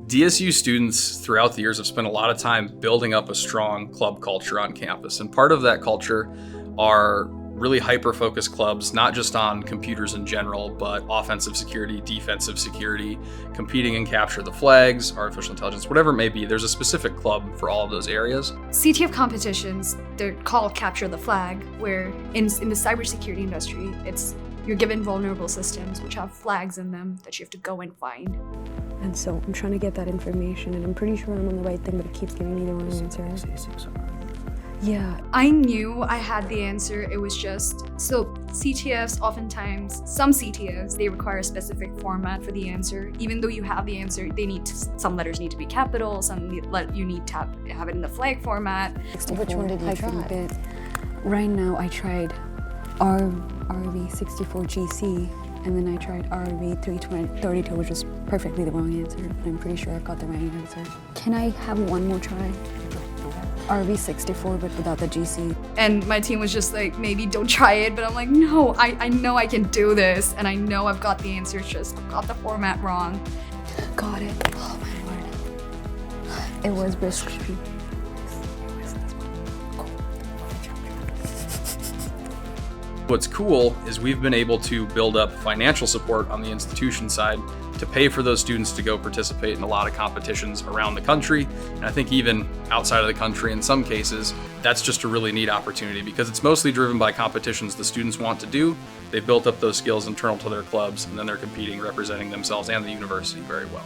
DSU students throughout the years have spent a lot of time building up a strong club culture on campus. And part of that culture are really hyper-focused clubs, not just on computers in general, but offensive security, defensive security, competing in capture the flags, artificial intelligence, whatever it may be. There's a specific club for all of those areas. CTF competitions, they're called capture the flag, where in the cybersecurity industry, you're given vulnerable systems which have flags in them that you have to go and find. And so I'm trying to get that information, and I'm pretty sure I'm on the right thing, but it keeps giving me the wrong answer. Yeah. I knew I had the answer. It was just, so CTFs oftentimes, some CTFs, they require a specific format for the answer. Even though you have the answer, some letters need to be capital, you need to have it in the flag format. Which one did you try? Right now I tried RV64GC, and then I tried RV332, which was perfectly the wrong answer, but I'm pretty sure I got the right answer. Can I have one more try? RV64, but without the GC. And my team was just like, maybe don't try it, but I'm like, no, I know I can do this, and I know I've got the answer, just got the format wrong. Got it. Oh my word. It was risk. What's cool is we've been able to build up financial support on the institution side to pay for those students to go participate in a lot of competitions around the country. And I think even outside of the country in some cases, that's just a really neat opportunity because it's mostly driven by competitions the students want to do. They've built up those skills internal to their clubs, and then they're competing, representing themselves and the university very well.